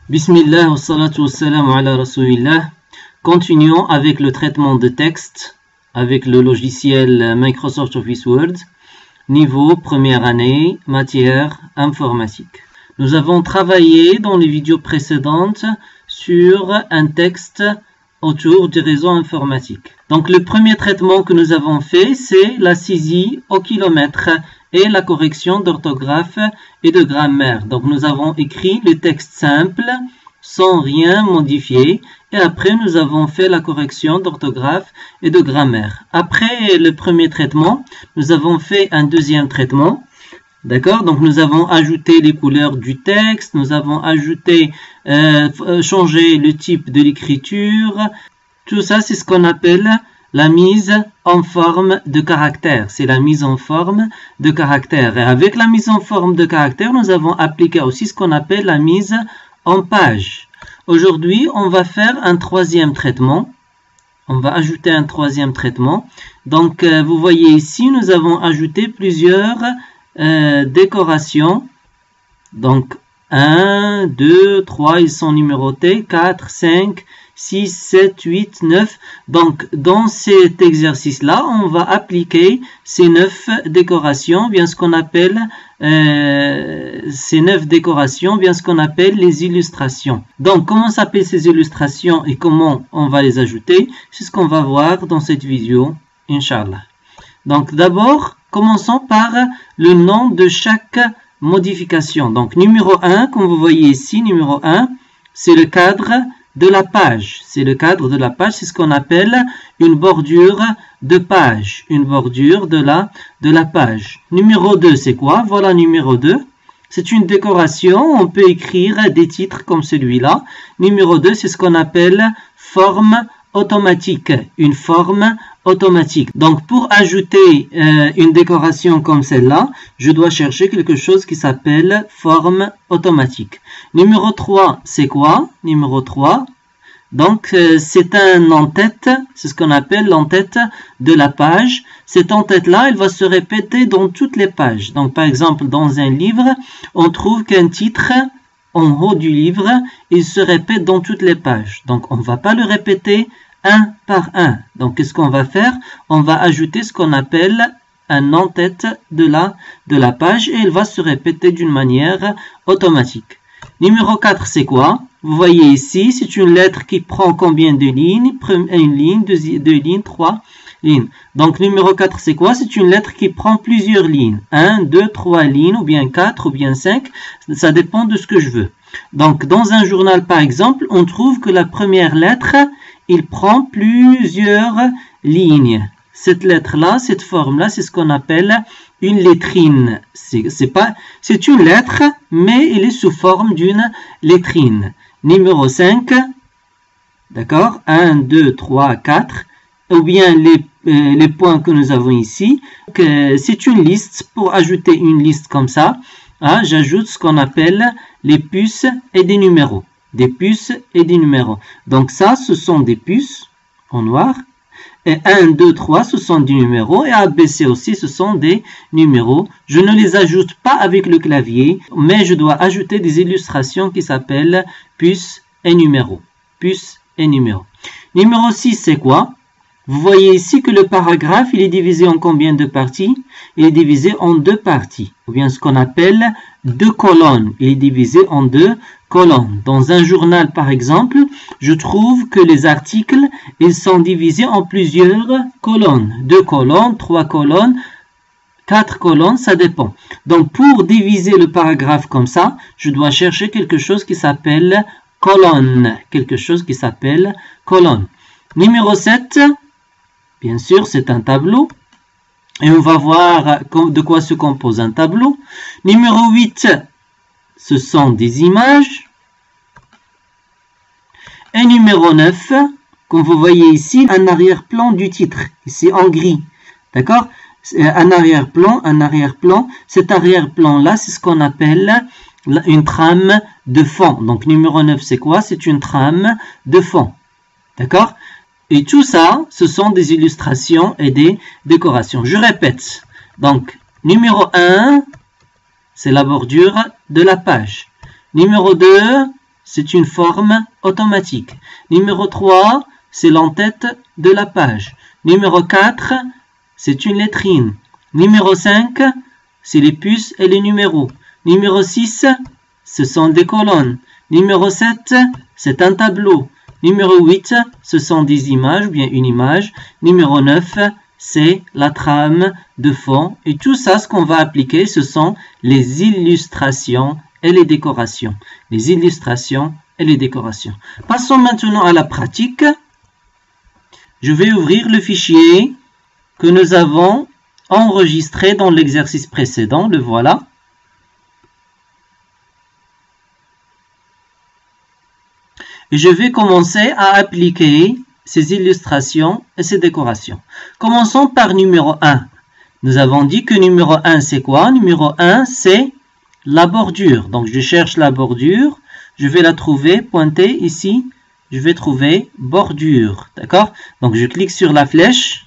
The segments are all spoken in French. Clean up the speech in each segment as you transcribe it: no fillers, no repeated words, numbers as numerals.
Bismillah wa salatu wa salam ala rasulillah. Continuons avec le traitement de texte avec le logiciel Microsoft Office Word, niveau première année, matière informatique. Nous avons travaillé dans les vidéos précédentes sur un texte autour du réseau informatique. Donc le premier traitement que nous avons fait, c'est la saisie au kilomètre et la correction d'orthographe et de grammaire. Donc nous avons écrit le texte simple sans rien modifier et après nous avons fait la correction d'orthographe et de grammaire. Après le premier traitement, nous avons fait un deuxième traitement. D'accord? Donc nous avons ajouté les couleurs du texte, nous avons ajouté, changé le type de l'écriture. Tout ça, c'est ce qu'on appelle la mise en forme de caractère. C'est la mise en forme de caractère. Et avec la mise en forme de caractère, nous avons appliqué aussi ce qu'on appelle la mise en page. Aujourd'hui, on va faire un troisième traitement. On va ajouter un troisième traitement. Donc, vous voyez ici, nous avons ajouté plusieurs décorations. Donc, 1, 2, 3, ils sont numérotés. 4, 5, 6, 7, 8, 9. Donc, dans cet exercice-là, on va appliquer ces 9 décorations, bien ce qu'on appelle les illustrations. Donc, comment s'appellent ces illustrations et comment on va les ajouter? C'est ce qu'on va voir dans cette vidéo, Inch'Allah. Donc, d'abord, commençons par le nom de chaque modification. Donc, numéro 1, comme vous voyez ici, numéro 1, c'est le cadre de la page. C'est le cadre de la page, c'est ce qu'on appelle une bordure de page. Une bordure de la page. Numéro 2, c'est quoi? Voilà, numéro 2. C'est une décoration, on peut écrire des titres comme celui-là. Numéro 2, c'est ce qu'on appelle forme automatique. Une forme automatique. Donc, pour ajouter une décoration comme celle-là, je dois chercher quelque chose qui s'appelle forme automatique. Numéro 3, c'est quoi? Numéro 3, donc c'est un en-tête, c'est ce qu'on appelle l'en-tête de la page. Cette en-tête-là, elle va se répéter dans toutes les pages. Donc, par exemple, dans un livre, on trouve qu'un titre en haut du livre, il se répète dans toutes les pages. Donc, on ne va pas le répéter un par un. Donc, qu'est-ce qu'on va faire? On va ajouter ce qu'on appelle un en-tête de la page et elle va se répéter d'une manière automatique. Numéro 4, c'est quoi? Vous voyez ici, c'est une lettre qui prend combien de lignes? Une ligne, deux lignes, 3 lignes. Donc, numéro 4, c'est quoi? C'est une lettre qui prend plusieurs lignes. 1, 2, 3 lignes, ou bien 4, ou bien 5. Ça dépend de ce que je veux. Donc, dans un journal, par exemple, on trouve que la première lettre, il prend plusieurs lignes. Cette lettre-là, cette forme-là, c'est ce qu'on appelle une lettrine. C'est une lettre, mais elle est sous forme d'une lettrine. Numéro 5, d'accord, 1, 2, 3, 4, ou bien les points que nous avons ici. C'est une liste. Pour ajouter une liste comme ça, hein, j'ajoute ce qu'on appelle les puces et des numéros. Des puces et des numéros. Donc ça, ce sont des puces en noir. Et 1, 2, 3, ce sont des numéros. Et ABC aussi, ce sont des numéros. Je ne les ajoute pas avec le clavier, mais je dois ajouter des illustrations qui s'appellent puces et numéros. Puces et numéros. Numéro 6, c'est quoi? Vous voyez ici que le paragraphe, il est divisé en combien de parties? Il est divisé en 2 parties. Ou bien ce qu'on appelle 2 colonnes. Il est divisé en 2 colonnes. Dans un journal, par exemple, je trouve que les articles, ils sont divisés en plusieurs colonnes. 2 colonnes, 3 colonnes, 4 colonnes, ça dépend. Donc, pour diviser le paragraphe comme ça, je dois chercher quelque chose qui s'appelle colonne. Quelque chose qui s'appelle colonne. Numéro 7, bien sûr, c'est un tableau. Et on va voir de quoi se compose un tableau. Numéro 8, ce sont des images. Et numéro 9, comme vous voyez ici, un arrière-plan du titre. Ici en gris. D'accord? Un arrière-plan. Cet arrière-plan-là, c'est ce qu'on appelle une trame de fond. Donc, numéro 9, c'est quoi? C'est une trame de fond. D'accord? Et tout ça, ce sont des illustrations et des décorations. Je répète. Donc, numéro 1, c'est la bordure de la page. Numéro 2, c'est une forme automatique. Numéro 3, c'est l'entête de la page. Numéro 4, c'est une lettrine. Numéro 5, c'est les puces et les numéros. Numéro 6, ce sont des colonnes. Numéro 7, c'est un tableau. Numéro 8, ce sont des images, ou bien une image. Numéro 9, c'est la trame de fond. Et tout ça, ce qu'on va appliquer, ce sont les illustrations et les décorations. Les illustrations et les décorations. Passons maintenant à la pratique. Je vais ouvrir le fichier que nous avons enregistré dans l'exercice précédent. Le voilà. Et je vais commencer à appliquer ces illustrations et ces décorations. Commençons par numéro 1. Nous avons dit que numéro 1, c'est quoi? Numéro 1, c'est la bordure. Donc, je cherche la bordure. Je vais la trouver, pointer ici. Je vais trouver bordure. D'accord? Donc, je clique sur la flèche.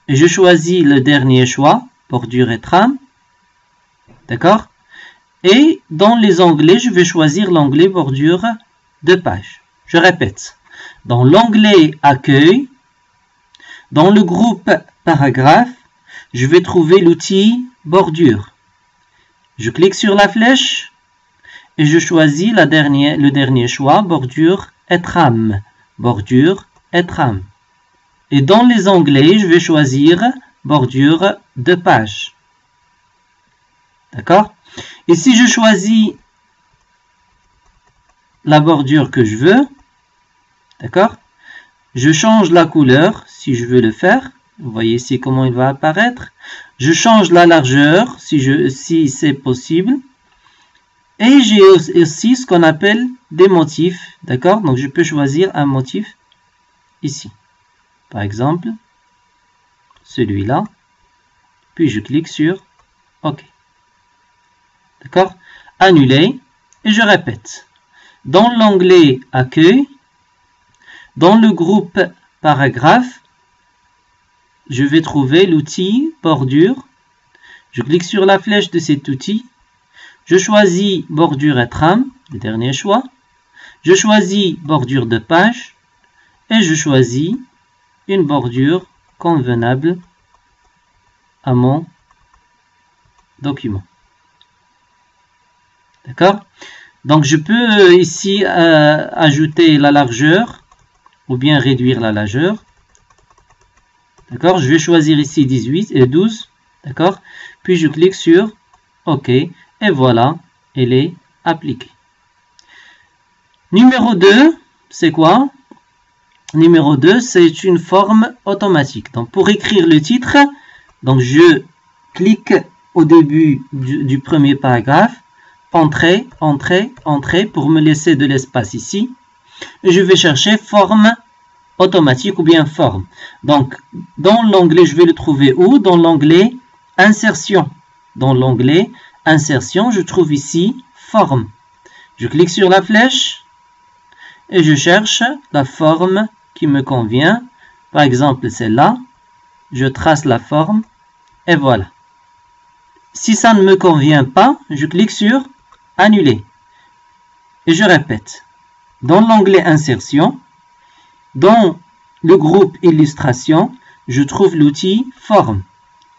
Et je choisis le dernier choix, bordure et trame. D'accord? Et dans les onglets, je vais choisir l'onglet bordure de page. Je répète. Dans l'onglet accueil, dans le groupe paragraphe, je vais trouver l'outil bordure. Je clique sur la flèche et je choisis le dernier choix, bordure et trame. Bordure et trame. Et dans les onglets, je vais choisir bordure de page. D'accord? Et si je choisis la bordure que je veux, d'accord? Je change la couleur si je veux le faire. Vous voyez ici comment il va apparaître. Je change la largeur si c'est possible. Et j'ai aussi ce qu'on appelle des motifs. D'accord? Donc je peux choisir un motif ici. Par exemple, celui-là. Puis je clique sur OK. D'accord? Annuler. Et je répète. Dans l'onglet accueil, dans le groupe paragraphe, je vais trouver l'outil bordure. Je clique sur la flèche de cet outil. Je choisis bordure et trame, le dernier choix. Je choisis bordure de page et je choisis une bordure convenable à mon document. D'accord? Donc je peux ici ajouter la largeur ou bien réduire la largeur. D'accord? Je vais choisir ici 18 et 12. D'accord? Puis je clique sur OK. Et voilà, elle est appliquée. Numéro 2, c'est quoi? Numéro 2, c'est une forme automatique. Donc pour écrire le titre, donc je clique au début du premier paragraphe. Entrée, entrée, entrée pour me laisser de l'espace ici. Et je vais chercher forme automatique ou bien forme. Donc, dans l'onglet, je vais le trouver où? Dans l'onglet insertion. Dans l'onglet insertion, je trouve ici forme. Je clique sur la flèche et je cherche la forme qui me convient. Par exemple, celle-là. Je trace la forme et voilà. Si ça ne me convient pas, je clique sur annuler. Et je répète. Dans l'onglet insertion, dans le groupe illustration, je trouve l'outil forme.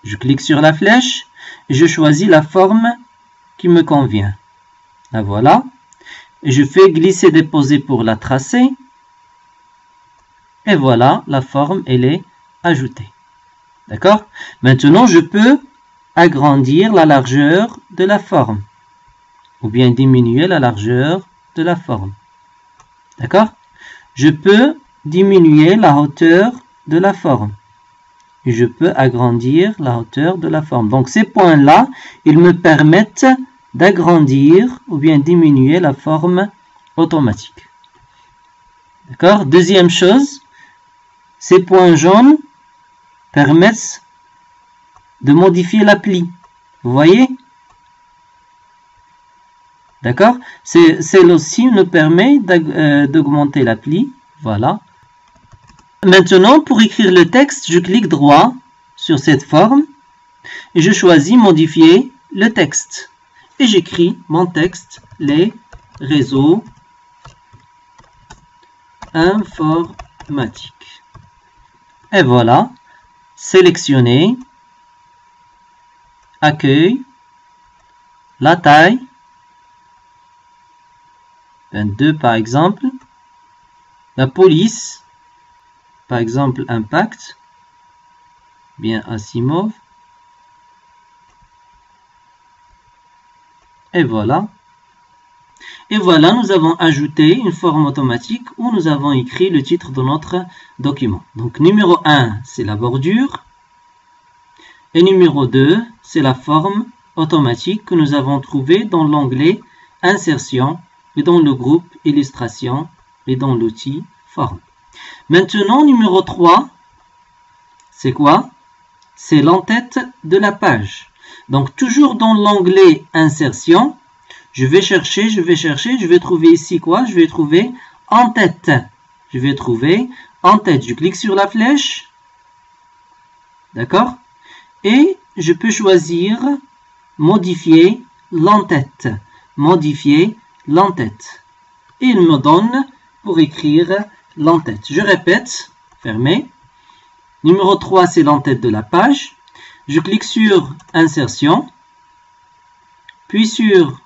Je clique sur la flèche et je choisis la forme qui me convient. La voilà. Et je fais glisser-déposer pour la tracer. Et voilà, la forme, elle est ajoutée. D'accord? Maintenant, je peux agrandir la largeur de la forme. Ou bien diminuer la largeur de la forme. D'accord? Je peux diminuer la hauteur de la forme. Et je peux agrandir la hauteur de la forme. Donc ces points-là, ils me permettent d'agrandir ou bien diminuer la forme automatique. D'accord? Deuxième chose, ces points jaunes permettent de modifier l'appli. Vous voyez? D'accord? Celle-ci nous permet d'augmenter l'appli. Voilà. Maintenant, pour écrire le texte, je clique droit sur cette forme et je choisis modifier le texte. Et j'écris mon texte, les réseau informatique. Et voilà, sélectionner, accueil, la taille, 22 par exemple, la police, par exemple impact, bien Asimov, et voilà. Et voilà, nous avons ajouté une forme automatique où nous avons écrit le titre de notre document. Donc numéro 1, c'est la bordure. Et numéro 2, c'est la forme automatique que nous avons trouvée dans l'onglet Insertion et dans le groupe Illustration et dans l'outil Forme. Maintenant, numéro 3, c'est quoi? C'est l'entête de la page. Donc toujours dans l'onglet Insertion, je vais chercher, je vais trouver ici quoi? Je vais trouver en-tête. Je vais trouver en-tête. Je clique sur la flèche. D'accord? Et je peux choisir modifier l'en-tête. Modifier l'en-tête. Et il me donne pour écrire l'en-tête. Je répète, fermé. Numéro 3, c'est l'en-tête de la page. Je clique sur Insertion, puis sur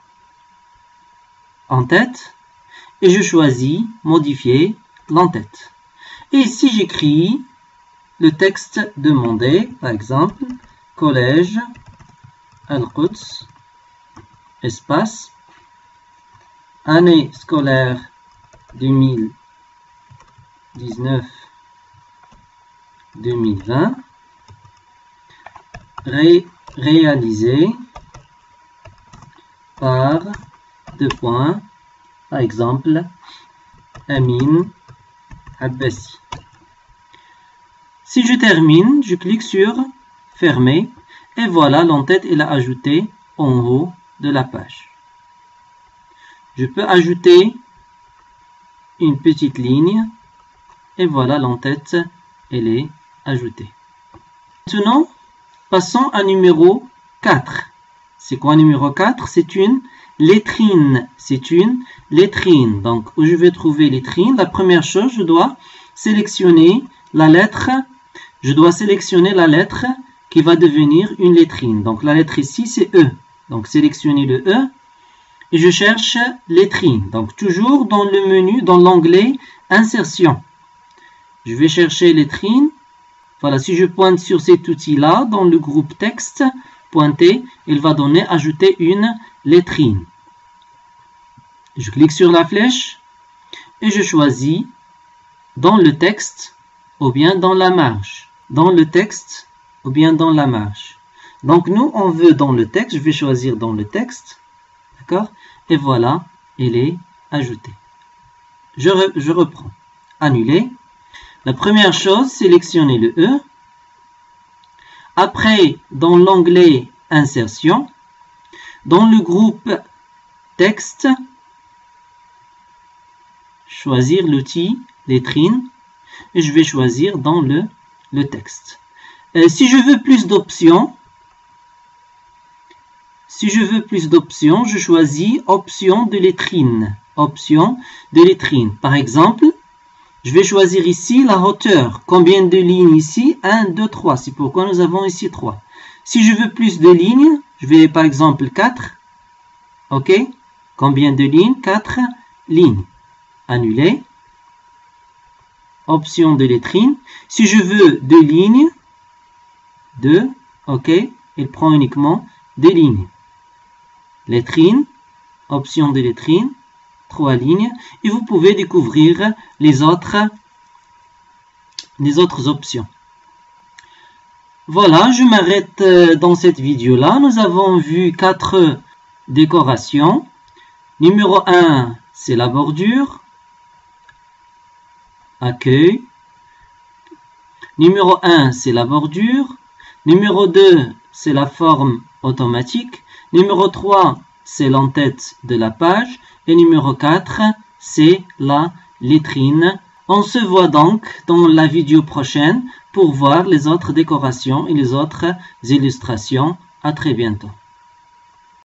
en-tête, et je choisis modifier l'en-tête. Et ici, j'écris le texte demandé, par exemple, collège Al-Quds, espace, année scolaire 2019-2020, réalisé par par exemple, Amin Abbasi. Si je termine, je clique sur fermer et voilà, l'entête est ajoutée en haut de la page. Je peux ajouter une petite ligne et voilà, l'entête elle est ajoutée. Maintenant, passons à numéro 4. C'est quoi numéro 4? C'est une lettrine. C'est une lettrine. Donc, où je vais trouver lettrine, la première chose, je dois sélectionner la lettre. Je dois sélectionner la lettre qui va devenir une lettrine. Donc, la lettre ici, c'est E. Donc, sélectionnez le E. Et je cherche lettrine. Donc, toujours dans le menu, dans l'onglet Insertion. Je vais chercher lettrine. Voilà, si je pointe sur cet outil-là, dans le groupe texte, pointer, il va donner ajouter une lettrine. Je clique sur la flèche et je choisis dans le texte ou bien dans la marge. Dans le texte ou bien dans la marge. Donc nous, on veut dans le texte. Je vais choisir dans le texte. D'accord? Et voilà, il est ajouté. Je reprends. Annuler. La première chose, sélectionnez le E. Après, dans l'onglet Insertion, dans le groupe Texte, choisir l'outil Lettrine et je vais choisir dans le texte. Si je veux plus d'options, je choisis Option de lettrine. Option de lettrine. Par exemple, je vais choisir ici la hauteur. Combien de lignes ici? 1, 2, 3. C'est pourquoi nous avons ici 3. Si je veux plus de lignes, je vais par exemple 4. OK? Combien de lignes? 4 lignes. Annuler. Option de lettrine. Si je veux 2 lignes, 2. OK? Il prend uniquement 2 lignes. Lettrine. Option de lettrine. 3 lignes et vous pouvez découvrir les autres options. Voilà, je m'arrête dans cette vidéo là. Nous avons vu 4 décorations. Numéro 1, c'est la bordure. Accueil. Numéro 1, c'est la bordure. Numéro 2, c'est la forme automatique. Numéro 3, c'est l'entête de la page. Et numéro 4, c'est la lettrine. On se voit donc dans la vidéo prochaine pour voir les autres décorations et les autres illustrations. À très bientôt.